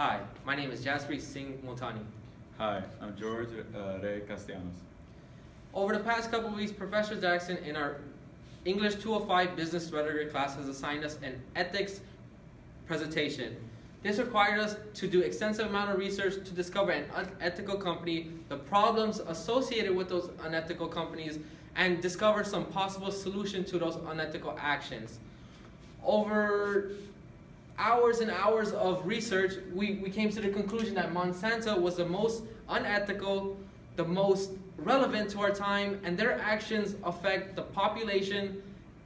Hi, my name is Jaspreet Singh Multani. Hi, I'm George Rey Castellanos. Over the past couple of weeks, Professor Jackson in our English 205 business rhetoric class has assigned us an ethics presentation. This required us to do extensive amount of research to discover an unethical company, the problems associated with those unethical companies, and discover some possible solution to those unethical actions. Over hours and hours of research, we came to the conclusion that Monsanto was the most unethical, the most relevant to our time, and their actions affect the population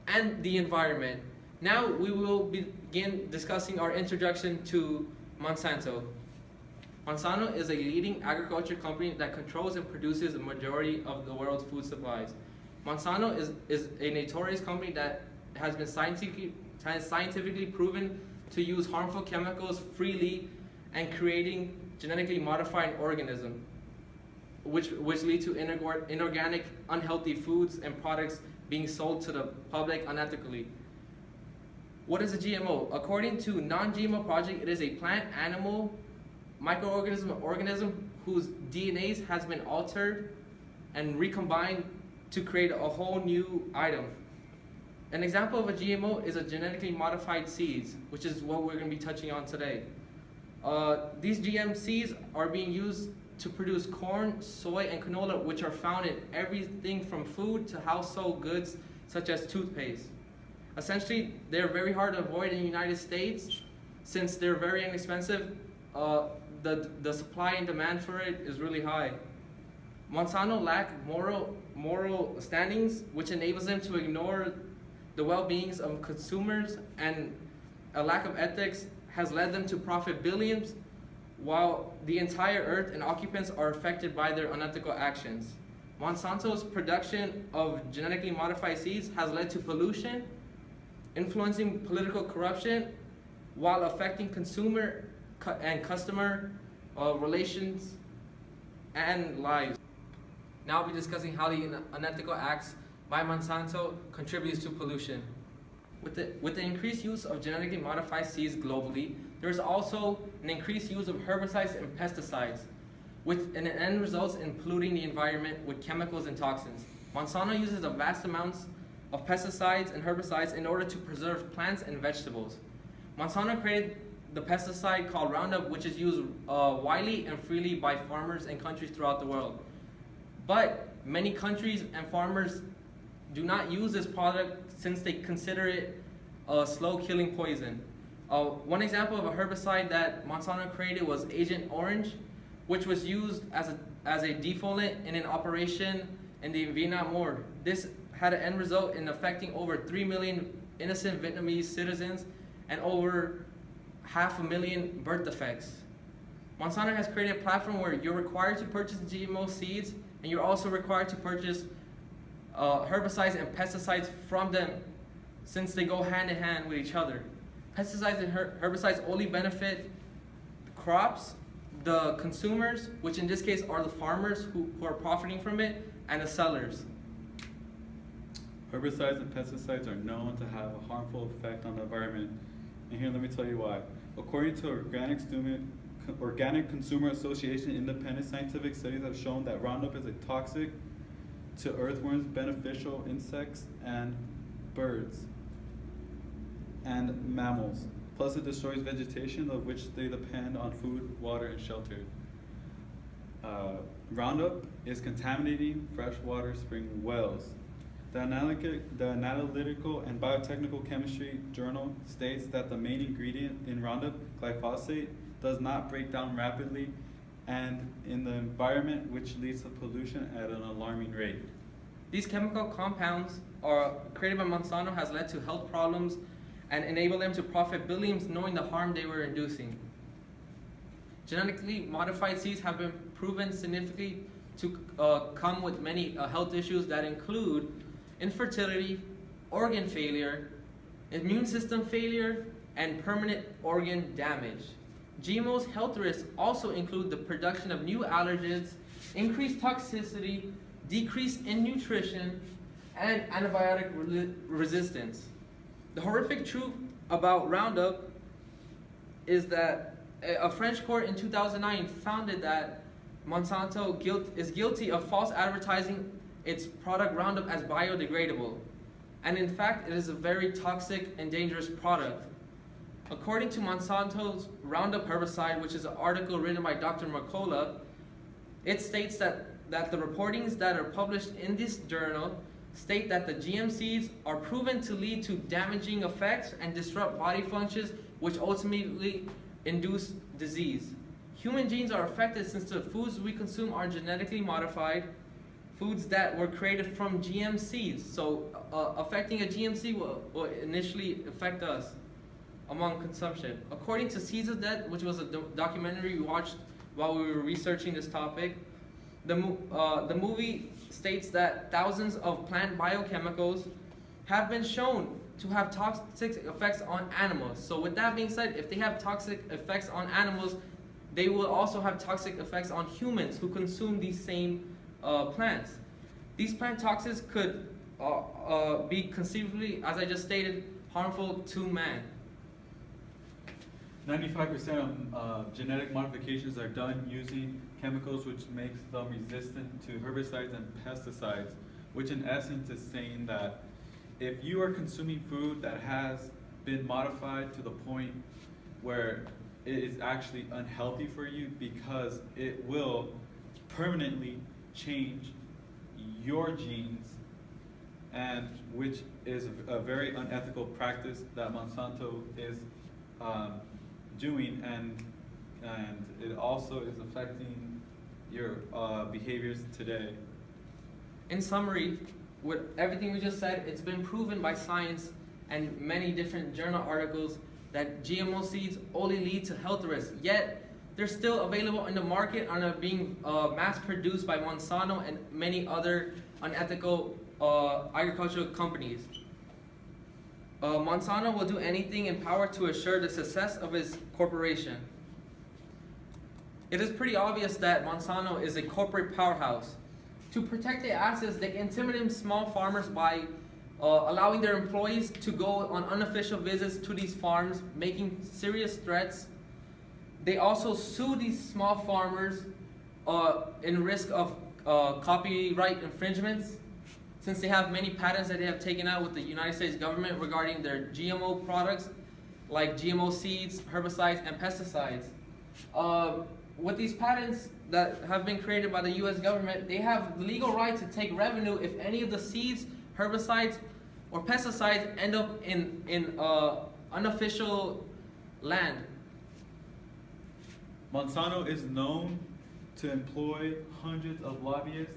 and the environment. Now we will begin discussing our introduction to Monsanto. Monsanto is a leading agriculture company that controls and produces the majority of the world's food supplies. Monsanto is a notorious company that has been scientifically proven to use harmful chemicals freely and creating genetically modified organisms, which lead to inorganic, unhealthy foods and products being sold to the public unethically. What is a GMO? According to Non-GMO Project, it is a plant, animal, microorganism, or organism whose DNA has been altered and recombined to create a whole new item. An example of a GMO is a genetically modified seeds, which is what we're going to be touching on today. These GM seeds are being used to produce corn, soy, and canola, which are found in everything from food to household goods, such as toothpaste. Essentially, they're very hard to avoid in the United States. Since they're very inexpensive, the supply and demand for it is really high. Monsanto lack moral standings, which enables them to ignore the well-beings of consumers, and a lack of ethics has led them to profit billions, while the entire earth and occupants are affected by their unethical actions. Monsanto's production of genetically modified seeds has led to pollution, influencing political corruption, while affecting consumer and customer relations and lives. Now we'll be discussing how the unethical acts by Monsanto contributes to pollution. With the increased use of genetically modified seeds globally, there is also an increased use of herbicides and pesticides, which in the end results in polluting the environment with chemicals and toxins. Monsanto uses a vast amounts of pesticides and herbicides in order to preserve plants and vegetables. Monsanto created the pesticide called Roundup, which is used widely and freely by farmers and countries throughout the world. But many countries and farmers do not use this product since they consider it a slow-killing poison. One example of a herbicide that Monsanto created was Agent Orange, which was used as a defoliant in an operation in the Vietnam War. This had an end result in affecting over 3 million innocent Vietnamese citizens and over 500,000 birth defects. Monsanto has created a platform where you're required to purchase GMO seeds, and you're also required to purchase herbicides and pesticides from them, since they go hand in hand with each other. Pesticides and herbicides only benefit crops, the consumers, which in this case are the farmers who are profiting from it, and the sellers. Herbicides and pesticides are known to have a harmful effect on the environment, and here let me tell you why. According to Organic Consumer Association, independent scientific studies have shown that Roundup is a toxic to earthworms, beneficial insects, and birds and mammals. Plus, it destroys vegetation, of which they depend on food, water, and shelter. Roundup is contaminating freshwater spring wells. The Analytical and Biotechnical Chemistry Journal states that the main ingredient in Roundup, glyphosate, does not break down rapidly and in the environment, which leads to pollution at an alarming rate. These chemical compounds created by Monsanto has led to health problems and enabled them to profit billions, knowing the harm they were inducing. Genetically modified seeds have been proven significantly to come with many health issues that include infertility, organ failure, immune system failure, and permanent organ damage. GMO's health risks also include the production of new allergens, increased toxicity, decrease in nutrition, and antibiotic resistance. The horrific truth about Roundup is that a French court in 2009 founded that Monsanto is guilty of false advertising its product Roundup as biodegradable. And in fact, it is a very toxic and dangerous product. According to Monsanto's Roundup herbicide, which is an article written by Dr. Mercola, it states that the reportings that are published in this journal state that the GM seeds are proven to lead to damaging effects and disrupt body functions, which ultimately induce disease. Human genes are affected since the foods we consume are genetically modified, foods that were created from GM seeds. So affecting a GM seed will initially affect us among consumption. According to Seeds of Death, which was a documentary we watched while we were researching this topic, the movie states that thousands of plant biochemicals have been shown to have toxic effects on animals. So with that being said, if they have toxic effects on animals, they will also have toxic effects on humans who consume these same plants. These plant toxins could be conceivably, as I just stated, harmful to man. 95% of genetic modifications are done using chemicals which makes them resistant to herbicides and pesticides, which in essence is saying that if you are consuming food that has been modified to the point where it is actually unhealthy for you because it will permanently change your genes, and which is a very unethical practice that Monsanto is doing, and it also is affecting your behaviors today. In summary, with everything we just said, it's been proven by science and many different journal articles that GMO seeds only lead to health risks, yet they're still available in the market and are being mass-produced by Monsanto and many other unethical agricultural companies. Monsanto will do anything in power to assure the success of its corporation. It is pretty obvious that Monsanto is a corporate powerhouse. To protect their assets, they intimidate small farmers by allowing their employees to go on unofficial visits to these farms, making serious threats. They also sue these small farmers in risk of copyright infringements, since they have many patents that they have taken out with the United States government regarding their GMO products, like GMO seeds, herbicides, and pesticides. With these patents that have been created by the U.S. government, they have the legal right to take revenue if any of the seeds, herbicides, or pesticides end up in unofficial land. Monsanto is known to employ hundreds of lobbyists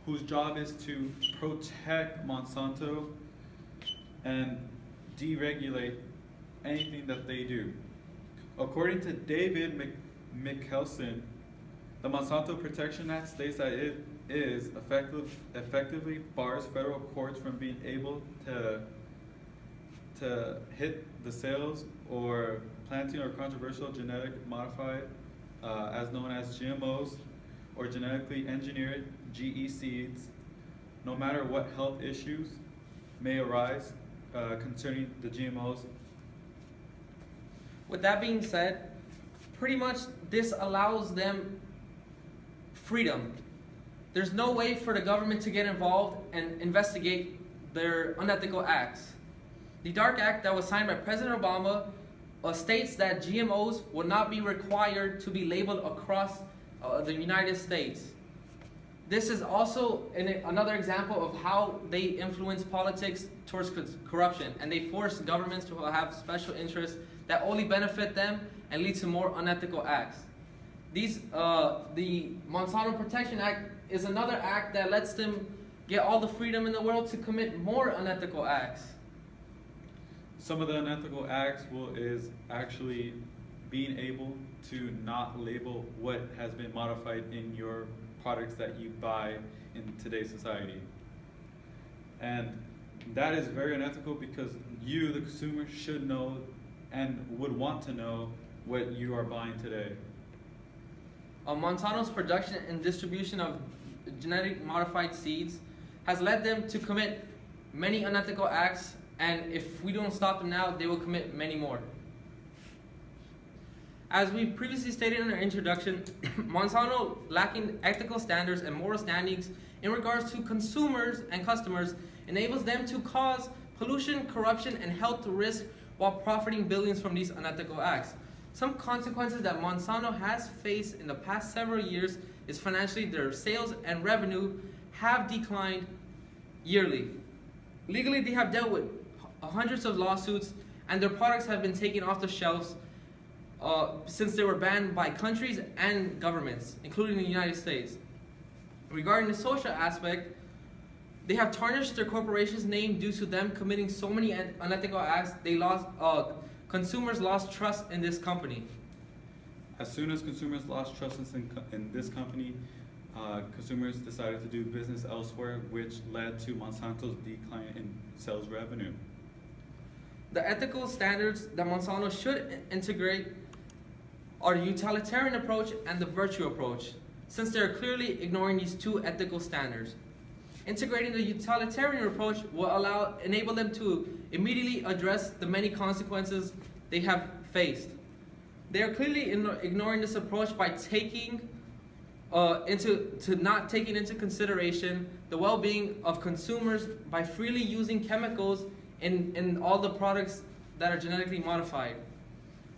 whose job is to protect Monsanto and deregulate anything that they do. According to David Michelson, the Monsanto Protection Act states that it is effectively bars federal courts from being able to hit the sales or planting or controversial genetic modified, as known as GMOs, or genetically engineered GE seeds, no matter what health issues may arise concerning the GMOs. With that being said, pretty much this allows them freedom. There's no way for the government to get involved and investigate their unethical acts. The DARK Act that was signed by President Obama states that GMOs will not be required to be labeled across the United States. This is also another example of how they influence politics towards corruption, and they force governments to have special interests that only benefit them and lead to more unethical acts. The Monsanto Protection Act is another act that lets them get all the freedom in the world to commit more unethical acts. Some of the unethical acts is actually being able to not label what has been modified in your products that you buy in today's society. And that is very unethical because you, the consumer, should know and would want to know what you are buying today. Monsanto's production and distribution of genetic modified seeds has led them to commit many unethical acts, and if we don't stop them now, they will commit many more. As we previously stated in our introduction, Monsanto lacking ethical standards and moral standings in regards to consumers and customers enables them to cause pollution, corruption, and health risk while profiting billions from these unethical acts. Some consequences that Monsanto has faced in the past several years is financially their sales and revenue have declined yearly. Legally, they have dealt with hundreds of lawsuits and their products have been taken off the shelves since they were banned by countries and governments, including the United States. Regarding the social aspect, they have tarnished their corporation's name due to them committing so many unethical acts. Consumers lost trust in this company. As soon as consumers lost trust in this company, consumers decided to do business elsewhere, which led to Monsanto's decline in sales revenue. The ethical standards that Monsanto should integrate are the utilitarian approach and the virtue approach, since they are clearly ignoring these two ethical standards. Integrating the utilitarian approach will enable them to immediately address the many consequences they have faced. They are clearly ignoring this approach by not taking into consideration the well-being of consumers by freely using chemicals in all the products that are genetically modified.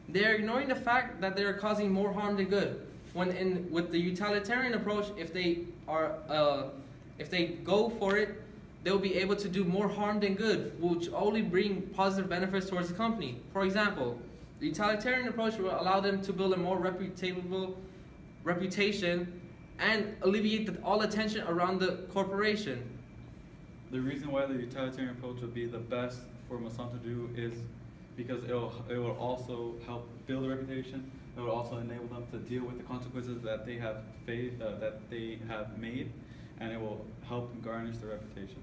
They are ignoring the fact that they are causing more harm than good. With the utilitarian approach, if they go for it, they'll be able to do more harm than good, which only bring positive benefits towards the company. For example, the utilitarian approach will allow them to build a more reputable reputation and alleviate all attention around the corporation. The reason why the utilitarian approach would be the best for Monsanto to do is because it will also help build a reputation. It will also enable them to deal with the consequences that they have made, and it will help garnish their reputation.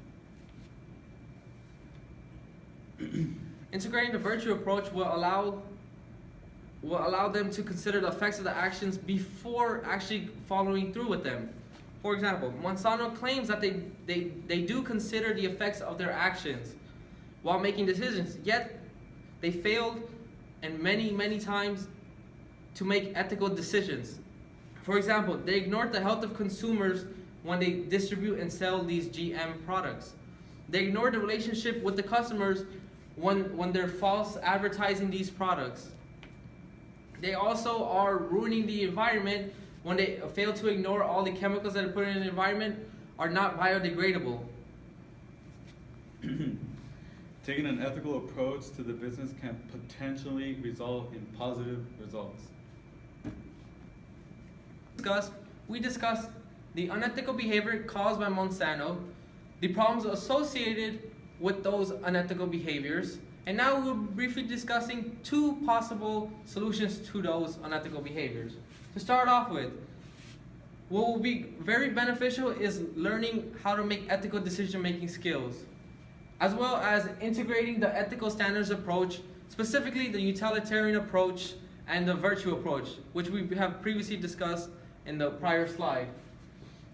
Integrating the virtue approach will allow them to consider the effects of the actions before actually following through with them. For example, Monsanto claims that they do consider the effects of their actions while making decisions, yet they failed and many times to make ethical decisions. For example, they ignored the health of consumers when they distribute and sell these GM products. They ignored the relationship with the customers when they're false advertising these products. They also are ruining the environment when they fail to ignore all the chemicals that are put in the environment are not biodegradable. Taking an ethical approach to the business can potentially result in positive results. We discussed the unethical behavior caused by Monsanto, the problems associated with those unethical behaviors, and now we're briefly discussing two possible solutions to those unethical behaviors. To start off with, what will be very beneficial is learning how to make ethical decision-making skills, as well as integrating the ethical standards approach, specifically the utilitarian approach and the virtue approach, which we have previously discussed in the prior slide.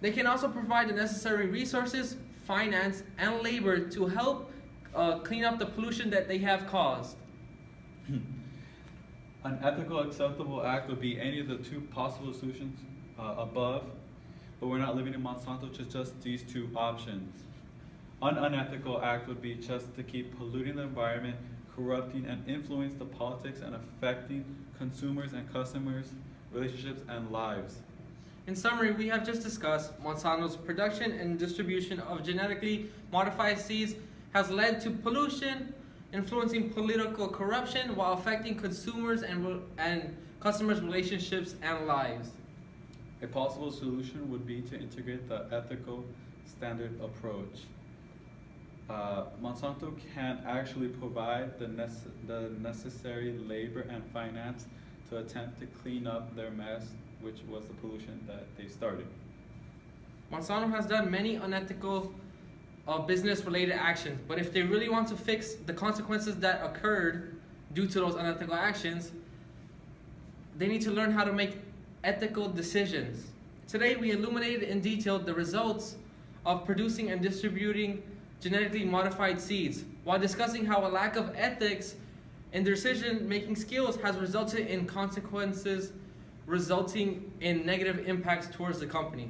They can also provide the necessary resources, finance, and labor to help clean up the pollution that they have caused. An ethical acceptable act would be any of the two possible solutions above, but we're not living in Monsanto, just these two options. An unethical act would be just to keep polluting the environment, corrupting and influence the politics and affecting consumers and customers, relationships and lives. In summary, we have just discussed Monsanto's production and distribution of genetically modified seeds has led to pollution, influencing political corruption while affecting consumers and customers' relationships and lives. A possible solution would be to integrate the ethical standard approach. Monsanto can actually provide the necessary labor and finance to attempt to clean up their mess, which was the pollution that they started. Monsanto has done many unethical business-related actions, but if they really want to fix the consequences that occurred due to those unethical actions, they need to learn how to make ethical decisions. Today, we illuminated in detail the results of producing and distributing genetically modified seeds, while discussing how a lack of ethics and their decision-making skills has resulted in consequences resulting in negative impacts towards the company.